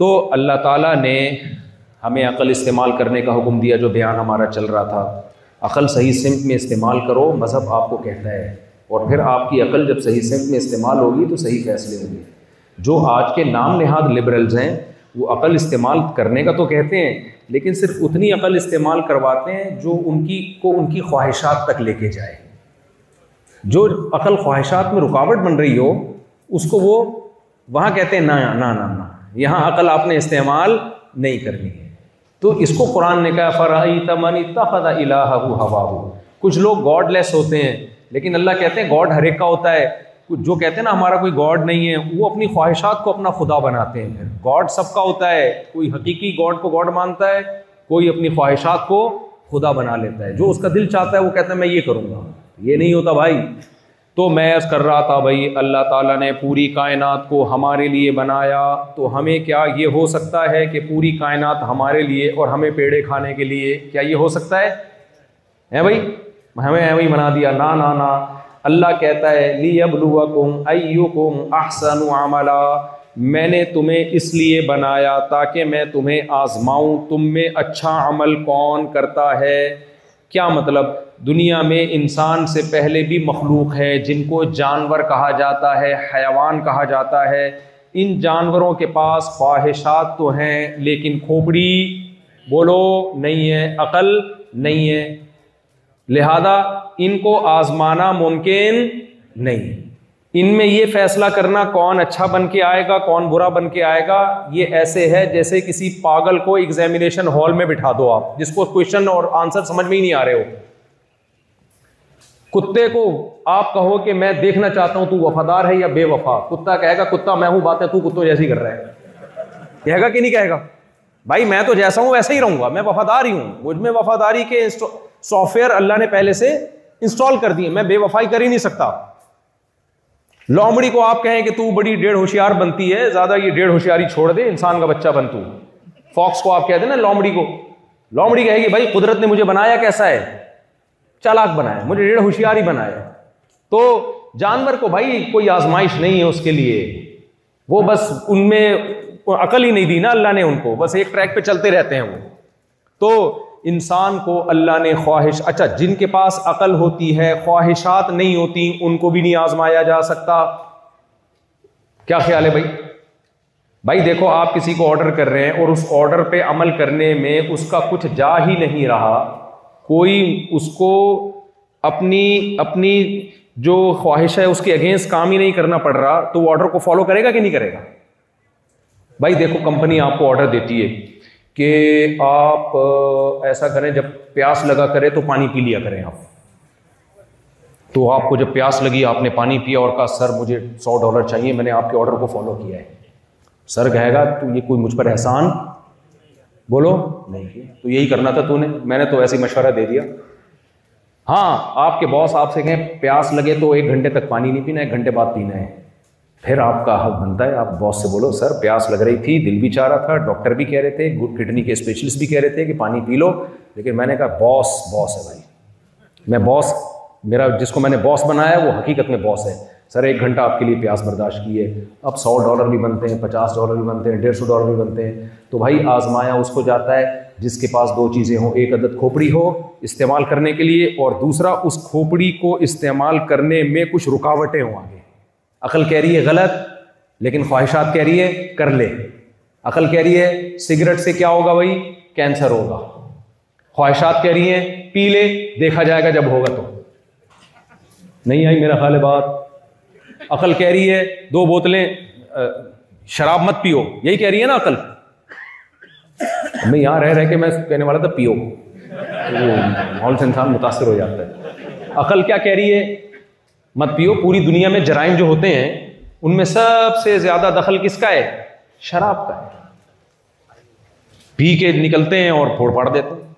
तो अल्लाह ताला ने हमें अक़ल इस्तेमाल करने का हुक्म दिया, जो बयान हमारा चल रहा था। अक़ल सही सिमत में इस्तेमाल करो, मज़हब आपको कहता है, और फिर आपकी अक़ल जब सही सिमत में इस्तेमाल होगी तो सही फ़ैसले होंगे। जो आज के नाम नहाद लिबरल्स हैं वो अक़ल इस्तेमाल करने का तो कहते हैं, लेकिन सिर्फ उतनी अक़ल इस्तेमाल करवाते हैं जो उनकी ख्वाहिशात तक लेके जाए। जो अक़ल ख्वाहिशात में रुकावट बन रही हो उसको वो वहाँ कहते हैं ना ना ना ना, यहाँ अक़ल आपने इस्तेमाल नहीं करनी है। तो इसको कुरान ने कहा फ़रअय्त मन इत्तख़ज़ इलाहहु हवाहु। कुछ लोग गॉडलेस होते हैं, लेकिन अल्लाह कहते हैं गॉड हर एक का होता है। कुछ जो कहते हैं ना हमारा कोई गॉड नहीं है, वो अपनी ख्वाहिशात को अपना खुदा बनाते हैं। फिर गॉड सबका होता है, कोई हकीकी गॉड को गॉड मानता है, कोई अपनी ख्वाहिशात को खुदा बना लेता है। जो उसका दिल चाहता है वो कहता है मैं ये करूँगा। ये नहीं होता भाई। तो मैं अर्ज़ कर रहा था भाई, अल्लाह ताला ने पूरी कायनात को हमारे लिए बनाया, तो हमें क्या ये हो सकता है कि पूरी कायनात हमारे लिए और हमें पेड़े खाने के लिए, क्या ये हो सकता है भाई? हमें ऐਵੇਂ ही बना दिया? ना ना ना। अल्लाह कहता है लियब्लुवकुम अय्युकुम अहसनु अमला, मैंने तुम्हें इसलिए बनाया ताकि मैं तुम्हें आजमाऊं तुम में अच्छा अमल कौन करता है। क्या मतलब? दुनिया में इंसान से पहले भी मखलूक है जिनको जानवर कहा जाता है, हैवान कहा जाता है। इन जानवरों के पास ख्वाहिशात तो हैं, लेकिन खोपड़ी बोलो नहीं है, अकल नहीं है, लिहाजा इनको आजमाना मुमकिन नहीं। इनमें ये फैसला करना कौन अच्छा बन के आएगा कौन बुरा बन के आएगा, ये ऐसे है जैसे किसी पागल को एग्जामिनेशन हॉल में बिठा दो आप, जिसको क्वेश्चन और आंसर समझ में ही नहीं आ रहे हो। कुत्ते को आप कहो कि मैं देखना चाहता हूं तू वफादार है या बेवफा, कुत्ता कहेगा कुत्ता मैं हूं, बातें तू कुत्तों जैसी कर रहा है। कहेगा कि नहीं कहेगा? भाई मैं तो जैसा हूं वैसा ही रहूंगा, मैं वफादार ही हूं, मुझ में वफादारी के सॉफ्टवेयर अल्लाह ने पहले से इंस्टॉल कर दिए, मैं बेवफाई कर ही नहीं सकता। लोमड़ी को आप कहें कि तू बड़ी डेढ़ होशियार बनती है, ज्यादा ये डेढ़ होशियारी छोड़ दे, इंसान का बच्चा बन तू। फॉक्स को आप कहते हैं ना लोमड़ी को, लोमड़ी कहेगी भाई कुदरत ने मुझे बनाया कैसा है, चालाक बनाया, मुझे डेढ़ होशियारी बनाया। तो जानवर को भाई कोई आजमाइश नहीं है उसके लिए, वो बस उनमें अकल ही नहीं दी ना अल्लाह ने उनको, बस एक ट्रैक पे चलते रहते हैं वो। तो इंसान को अल्लाह ने ख्वाहिश, अच्छा जिनके पास अकल होती है ख्वाहिशात नहीं होती उनको भी नहीं आजमाया जा सकता। क्या ख्याल है भाई? भाई देखो आप किसी को ऑर्डर कर रहे हैं और उस ऑर्डर पे अमल करने में उसका कुछ जा ही नहीं रहा, कोई उसको अपनी जो ख्वाहिश है उसके अगेंस्ट काम ही नहीं करना पड़ रहा, तो वो ऑर्डर को फॉलो करेगा कि नहीं करेगा? भाई देखो कंपनी आपको ऑर्डर देती है कि आप ऐसा करें, जब प्यास लगा करे तो पानी पी लिया करें आप। तो आपको जब प्यास लगी आपने पानी पिया और कहा सर मुझे $100 चाहिए, मैंने आपके ऑर्डर को फॉलो किया है। सर कहेगा तू ये कोई मुझ पर एहसान बोलो नहीं किया, तो यही करना था तूने, मैंने तो ऐसे मशवरा दे दिया। हाँ आपके बॉस आपसे कहें प्यास लगे तो 1 घंटे तक पानी नहीं पीना, 1 घंटे बाद पीना है, फिर आपका हक बनता है आप बॉस से बोलो सर प्यास लग रही थी, दिल भी चाह रहा था, डॉक्टर भी कह रहे थे, गुड किडनी के स्पेशलिस्ट भी कह रहे थे कि पानी पी लो, लेकिन मैंने कहा बॉस है भाई, मैं बॉस, मेरा जिसको मैंने बॉस बनाया वो हकीकत में बॉस है। सर 1 घंटा आपके लिए प्यास बर्दाश्त की है। अब $100 भी बनते हैं, $50 भी बनते हैं, $150 भी बनते हैं। तो भाई आजमाया उसको जाता है जिसके पास 2 चीज़ें हों, एक अदद खोपड़ी हो इस्तेमाल करने के लिए, और दूसरा उस खोपड़ी को इस्तेमाल करने में कुछ रुकावटें हों आगे। अकल कह रही है गलत, लेकिन ख्वाहिशात कह रही है कर ले। अकल कह रही है सिगरेट से क्या होगा भाई, कैंसर होगा। ख्वाहिशात कह रही है पी ले, देखा जाएगा जब होगा तो। नहीं आई मेरा ख्याल है बात? अकल कह रही है 2 बोतलें शराब मत पियो, यही कह रही है ना अकल। मैं यहां रह के मैं कहने वाला था पियो, तो माहौल से इंसान मुतासिर हो जाता है। अकल क्या कह रही है? मत पियो। पूरी दुनिया में जराइम जो होते हैं उनमें सबसे ज्यादा दखल किसका है? शराब का है। पी के निकलते हैं और फोड़ फाड़ देते हैं।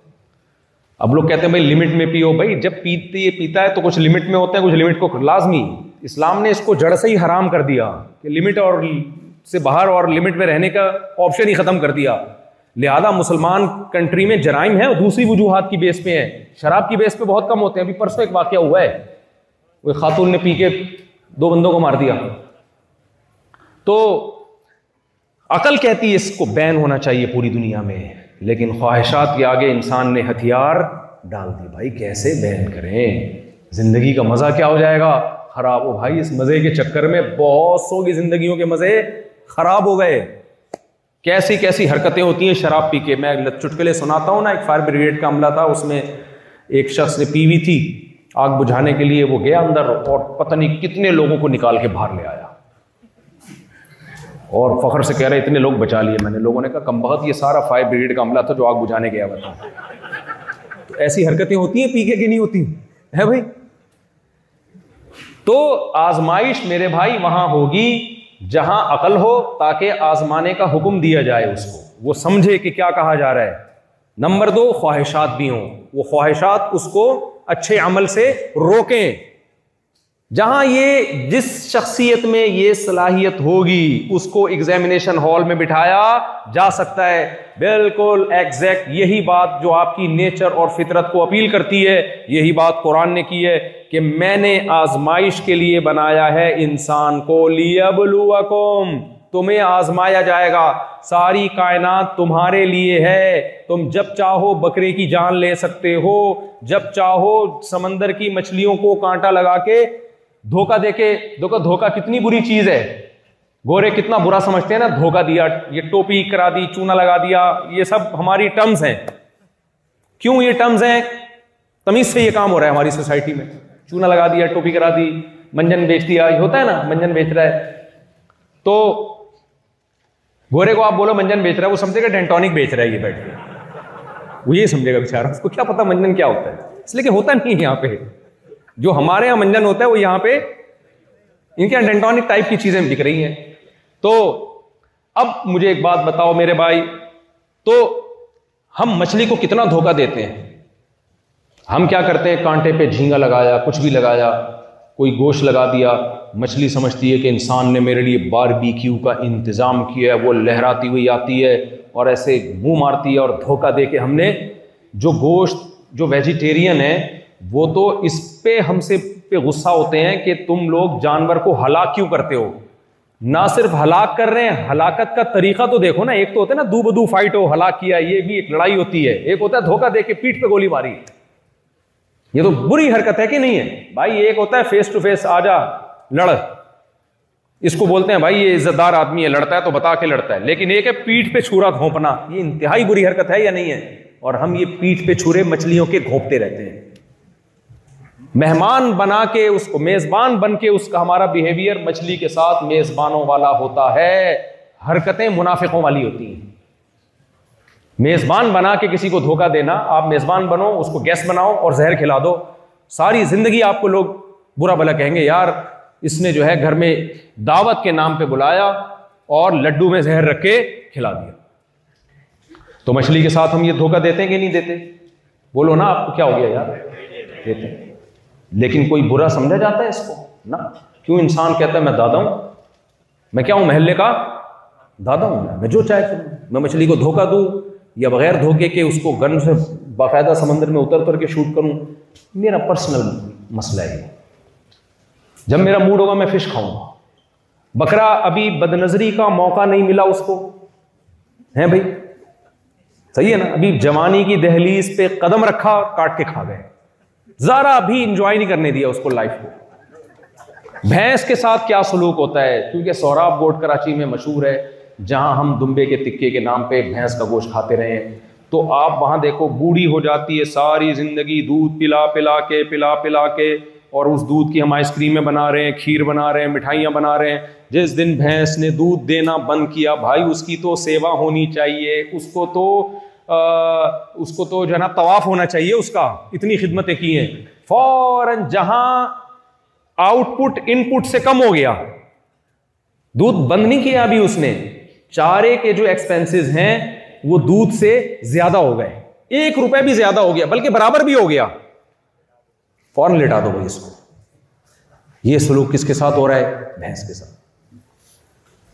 अब लोग कहते हैं भाई लिमिट में पियो। भाई जब पीता है तो कुछ लिमिट में होते हैं, कुछ लिमिट को लाजमी। इस्लाम ने इसको जड़ से ही हराम कर दिया कि लिमिट और से बाहर और लिमिट में रहने का ऑप्शन ही खत्म कर दिया। लिहाजा मुसलमान कंट्री में जराइम है और दूसरी वजूहात की बेस पे है, शराब की बेस पे बहुत कम होते हैं। अभी परसों एक वाकया हुआ है, वो खातून ने पी के 2 बंदों को मार दिया। तो अकल कहती है इसको बैन होना चाहिए पूरी दुनिया में, लेकिन ख्वाहिशात के आगे इंसान ने हथियार डाल दिए। भाई कैसे बैन करें? जिंदगी का मजा क्या हो जाएगा? खराब हो भाई। इस मजे के चक्कर में बहुत सौ की जिंदगियों के मजे खराब हो गए। कैसी कैसी हरकतें होती हैं शराब पी के। मैं चुटकुले सुनाता हूं ना। एक फायर ब्रिगेड का अमला था, उसमें एक शख्स ने पी हुई थी, आग बुझाने के लिए वो गया अंदर और पता नहीं कितने लोगों को निकाल के बाहर ले आया और फखर से कह रहे इतने लोग बचा लिए मैंने। लोगों ने कहा कमबख्त, ये सारा फायर ब्रिगेड का अमला था जो आग बुझाने गया हुआ था। तो ऐसी हरकतें होती हैं पी के कि नहीं होती है भाई? तो आजमाइश मेरे भाई वहां होगी जहां अकल हो, ताकि आजमाने का हुक्म दिया जाए उसको, वो समझे कि क्या कहा जा रहा है। नंबर 2, ख्वाहिशात भी हों, वो ख्वाहिशात उसको अच्छे अमल से रोकें। जहां ये जिस शख्सियत में ये सलाहियत होगी उसको एग्जामिनेशन हॉल में बिठाया जा सकता है। बिल्कुल एग्जैक्ट यही बात जो आपकी नेचर और फितरत को अपील करती है, यही बात कुरान ने की है कि मैंने आजमाइश के लिए बनाया है इंसान को, लियबलुवकुम, तुम्हें आजमाया जाएगा। सारी कायनात तुम्हारे लिए है। तुम जब चाहो बकरे की जान ले सकते हो, जब चाहो समंदर की मछलियों को कांटा लगा के धोखा देके। देखो धोखा कितनी बुरी चीज है। गोरे कितना बुरा समझते हैं ना, धोखा दिया, ये टोपी करा दी, चूना लगा दिया, ये सब हमारी टर्म्स हैं। क्यों ये टर्म्स हैं? तमीज से ये काम हो रहा है हमारी सोसाइटी में। चूना लगा दिया, टोपी करा दी, मंजन बेच दिया, ये होता है ना, मंजन बेच रहा है। तो गोरे को आप बोलो मंजन बेच रहा है, वो समझेगा डेंटॉनिक बेच रहा है ये बैठ के, वो ये समझेगा बेचारा, उसको क्या पता मंजन क्या होता है। इसलिए कि होता नहीं है यहाँ पे। जो हमारे यहाँ मंजन होता है वो यहाँ पे इनके यहाँ डेंटॉनिक टाइप की चीजें बिक रही हैं। तो अब मुझे एक बात बताओ मेरे भाई, तो हम मछली को कितना धोखा देते हैं? हम क्या करते हैं, कांटे पे झींगा लगाया, कुछ भी लगाया, कोई गोश्त लगा दिया, मछली समझती है कि इंसान ने मेरे लिए बारबेक्यू का इंतजाम किया है, वो लहराती हुई आती है और ऐसे मुंह मारती है और धोखा दे के हमने जो गोश्त, जो वेजिटेरियन है वो तो इस पे हमसे पे गुस्सा होते हैं कि तुम लोग जानवर को हलाक क्यों करते हो। ना सिर्फ हलाक कर रहे हैं, हलाकत का तरीका तो देखो ना। एक तो होता है ना दू बदू फाइट हो, हलाक किया, ये भी एक लड़ाई होती है। एक होता है धोखा दे के पीठ पे गोली मारी, ये तो बुरी हरकत है कि नहीं है भाई? एक होता है फेस टू फेस आजा लड़, इसको बोलते हैं भाई ये इज्जतदार आदमी है, लड़ता है तो बता के लड़ता है। लेकिन एक है पीठ पे छुरा घोंपना, ये इंतहाई बुरी हरकत है या नहीं है? और हम ये पीठ पे छुरे मछलियों के घोंपते रहते हैं। मेहमान बना के उसको, मेजबान बन के उसका हमारा बिहेवियर मछली के साथ मेजबानों वाला होता है। हरकतें मुनाफिकों वाली होती हैं। मेजबान बना के किसी को धोखा देना, आप मेजबान बनो, उसको गेस्ट बनाओ और जहर खिला दो, सारी जिंदगी आपको लोग बुरा भला कहेंगे, यार इसने जो है घर में दावत के नाम पे बुलाया और लड्डू में जहर रख के खिला दिया। तो मछली के साथ हम ये धोखा देते हैं कि नहीं देते? बोलो ना, आपको क्या हो गया यार? देते हैं। लेकिन कोई बुरा समझा जाता है इसको ना? क्यों इंसान कहता है मैं दादा हूं, मैं क्या हूं, महल्ले का दादा हूं, मैं जो चाहे करूं, मैं मछली को धोखा दूं या बगैर धोखे के उसको गन से बाकायदा समंदर में उतर के शूट करूं, मेरा पर्सनल मसला है। जब मेरा मूड होगा मैं फिश खाऊंगा। बकरा अभी बदनजरी का मौका नहीं मिला उसको, है भाई? सही है ना? अभी जवानी की दहलीज पे कदम रखा, काट के खा गए, जरा भी इंजॉय नहीं करने दिया उसको लाइफ को। भैंस के साथ क्या सलूक होता है? क्योंकि सोहराब गोट कराची में मशहूर है, जहां हम दुम्बे के तिक्के के नाम पे भैंस का गोश्त खाते रहे हैं। तो आप वहां देखो, बूढ़ी हो जाती है, सारी जिंदगी दूध पिला पिला के, और उस दूध की हम आइसक्रीमें बना रहे हैं, खीर बना रहे हैं, मिठाइयाँ बना रहे हैं। जिस दिन भैंस ने दूध देना बंद किया, भाई उसकी तो सेवा होनी चाहिए, उसको तो जो है ना तवाफ होना चाहिए उसका, इतनी खिदमतें की हैं। फौरन जहां आउटपुट इनपुट से कम हो गया, दूध बंद नहीं किया अभी उसने, चारे के जो एक्सपेंसेस हैं वो दूध से ज्यादा हो गए, 1 रुपए भी ज्यादा हो गया, बल्कि बराबर भी हो गया, फौरन लेटा दो भाई इसको। ये सलूक किसके साथ हो रहा है? भैंस के साथ।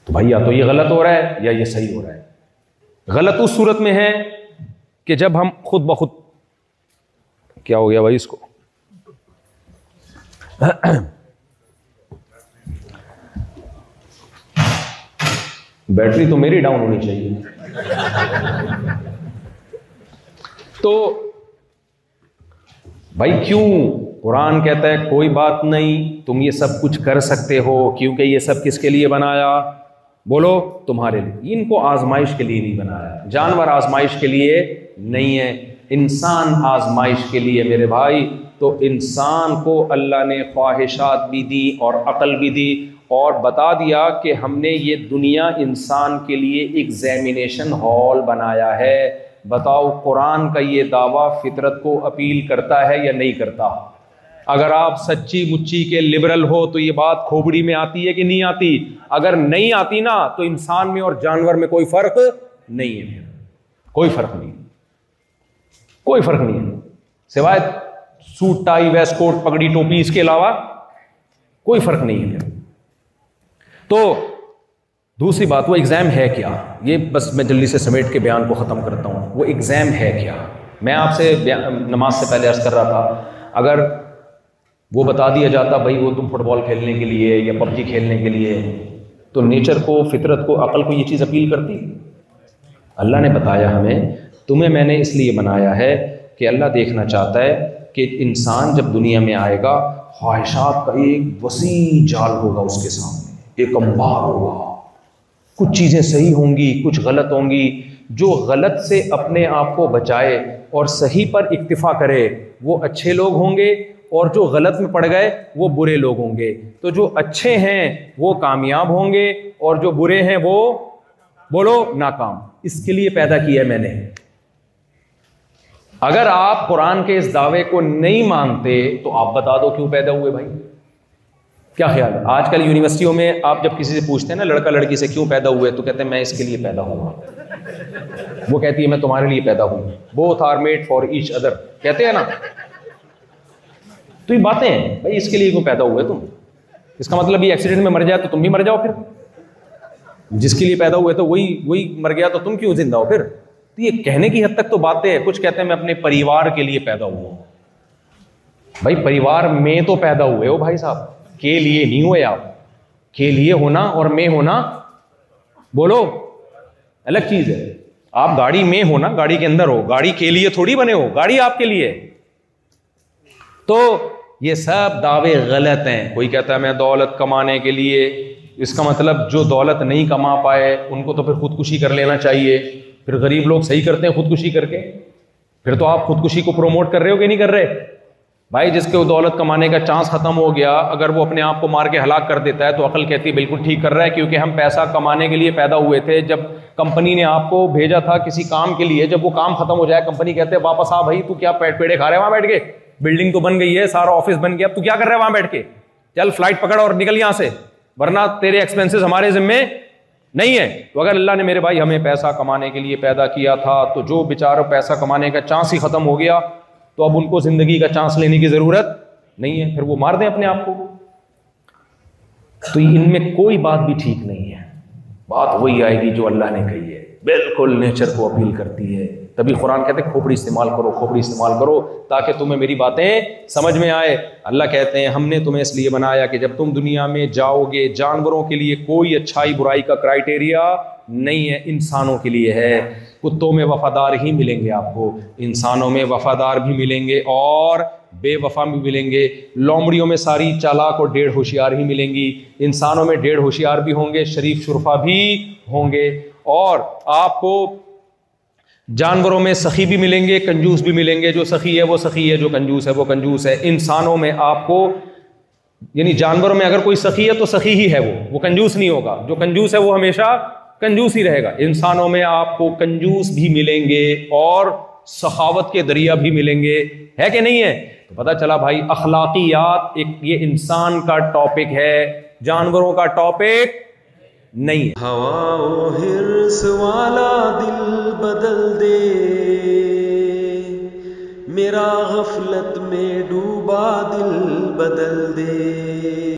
तो भाई या तो ये गलत हो रहा है या ये सही हो रहा है। गलत उस सूरत में है कि जब हम खुद ब खुद, क्या हो गया भाई इसको, बैटरी तो मेरी डाउन होनी चाहिए। तो भाई क्यों कुरान कहता है कोई बात नहीं, तुम ये सब कुछ कर सकते हो, क्योंकि ये सब किसके लिए बनाया? बोलो, तुम्हारे लिए। इनको आजमाइश के लिए नहीं बनाया। जानवर आजमाइश के लिए नहीं है, इंसान आजमाइश के लिए मेरे भाई। तो इंसान को अल्लाह ने ख्वाहिशात भी दी और अकल भी दी और बता दिया कि हमने ये दुनिया इंसान के लिए एग्जामिनेशन हॉल बनाया है। बताओ, कुरान का ये दावा फितरत को अपील करता है या नहीं करता? अगर आप सच्ची मुच्ची के लिबरल हो तो ये बात खोपड़ी में आती है कि नहीं आती? अगर नहीं आती ना, तो इंसान में और जानवर में कोई फर्क नहीं है। कोई फर्क नहीं, कोई फर्क नहीं है, सिवाय सूट टाई वेस्ट कोट पगड़ी टोपी, इसके अलावा कोई फर्क नहीं है। तो दूसरी बात, वो एग्जाम है क्या? ये बस मैं जल्दी से समेट के बयान को ख़त्म करता हूँ। वो एग्ज़ाम है क्या? मैं आपसे नमाज से पहले अर्ज़ कर रहा था, अगर वो बता दिया जाता भाई वो तुम फुटबॉल खेलने के लिए या पबजी खेलने के लिए, तो नेचर को, फितरत को, अकल को ये चीज़ अपील करती? अल्लाह ने बताया हमें, तुम्हें मैंने इसलिए बनाया है कि अल्लाह देखना चाहता है कि इंसान जब दुनिया में आएगा, ख्वाहिशात का एक वसी जाल होगा उसके सामने, एक अंबार होगा। कुछ चीज़ें सही होंगी, कुछ गलत होंगी। जो गलत से अपने आप को बचाए और सही पर इक्तिफा करे वो अच्छे लोग होंगे, और जो गलत में पड़ गए वो बुरे लोग होंगे। तो जो अच्छे हैं वो कामयाब होंगे और जो बुरे हैं वो, बोलो, नाकाम। इसके लिए पैदा किया है मैंने। अगर आप कुरान के इस दावे को नहीं मानते तो आप बता दो क्यों पैदा हुए भाई? क्या ख्याल है? आजकल यूनिवर्सिटियों में आप जब किसी से पूछते हैं ना, लड़का लड़की से क्यों पैदा हुए, तो कहते हैं मैं इसके लिए पैदा हुआ। वो कहती है मैं तुम्हारे लिए पैदा हुई। Both are made for each other, कहते हैं ना। तो ये बातें हैं भाई, इसके लिए क्यों पैदा हुए तुम? इसका मतलब ये एक्सीडेंट में मर जाए तो तुम भी मर जाओ फिर? जिसके लिए पैदा हुए तो वही मर गया, तो तुम क्यों जिंदा हो फिर? तो ये कहने की हद तक तो बातें हैं। कुछ कहते हैं मैं अपने परिवार के लिए पैदा हुआ। भाई परिवार में तो पैदा हुए हो भाई साहब, के लिए नहीं हुए आप। के लिए होना और में होना, बोलो, अलग चीज है। आप गाड़ी में हो ना, गाड़ी के अंदर हो, गाड़ी के लिए थोड़ी बने हो, गाड़ी आपके लिए। तो ये सब दावे गलत हैं। कोई कहता है मैं दौलत कमाने के लिए, इसका मतलब जो दौलत नहीं कमा पाए उनको तो फिर खुदकुशी कर लेना चाहिए। फिर गरीब लोग सही करते हैं खुदकुशी करके, फिर तो आप खुदकुशी को प्रमोट कर रहे हो कि नहीं कर रहे? भाई जिसके दौलत कमाने का चांस खत्म हो गया, अगर वो अपने आप को मार के हलाक कर देता है तो अकल कहती है बिल्कुल ठीक कर रहा है, क्योंकि हम पैसा कमाने के लिए पैदा हुए थे। जब कंपनी ने आपको भेजा था किसी काम के लिए, जब वो काम खत्म हो जाए, कंपनी कहते हैं वापस आ भाई, तू क्या पेड़े खा रहे हैं वहां बैठ के? बिल्डिंग तो बन गई है, सारा ऑफिस बन गया, अब तू क्या कर रहा है वहां बैठ के? चल फ्लाइट पकड़ और निकल यहां से, वरना तेरे एक्सपेंसेस हमारे जिम्मे नहीं है। तो अगर अल्लाह ने मेरे भाई हमें पैसा कमाने के लिए पैदा किया था, तो जो बेचारों पैसा कमाने का चांस ही खत्म हो गया, तो अब उनको जिंदगी का चांस लेने की जरूरत नहीं है, फिर वो मार दें अपने आप को। तो इनमें कोई बात भी ठीक नहीं है। बात वही आएगी जो अल्लाह ने कही है, बिल्कुल नेचर को अपील करती है। तभी कुरान कहते हैं खोपड़ी इस्तेमाल करो, खोपड़ी इस्तेमाल करो, ताकि तुम्हें मेरी बातें समझ में आए। अल्लाह कहते हैं हमने तुम्हें इसलिए बनाया कि जब तुम दुनिया में जाओगे, जानवरों के लिए कोई अच्छाई बुराई का क्राइटेरिया नहीं है, इंसानों के लिए है। कुत्तों में वफादार ही मिलेंगे आपको, इंसानों में वफादार भी मिलेंगे और बेवफा भी मिलेंगे। लोमड़ियों में सारी चालाक और डेढ़ होशियार ही मिलेंगी, इंसानों में डेढ़ होशियार भी होंगे, शरीफ शुरफा भी होंगे। और आपको जानवरों में सखी भी मिलेंगे, कंजूस भी मिलेंगे। जो सखी है वो सखी है, जो कंजूस है वो कंजूस है। इंसानों में आपको, यानी जानवरों में अगर कोई सखी है तो सखी ही है, वो कंजूस नहीं होगा। जो कंजूस है वो हमेशा कंजूस ही रहेगा। इंसानों में आपको कंजूस भी मिलेंगे और सखावत के दरिया भी मिलेंगे, है कि नहीं है? तो पता चला भाई अखलाकियात एक ये इंसान का टॉपिक है, जानवरों का टॉपिक नहीं है। हवा हिर्स वाला दिल बदल दे, मेरा गफलत में डूबा दिल बदल दे।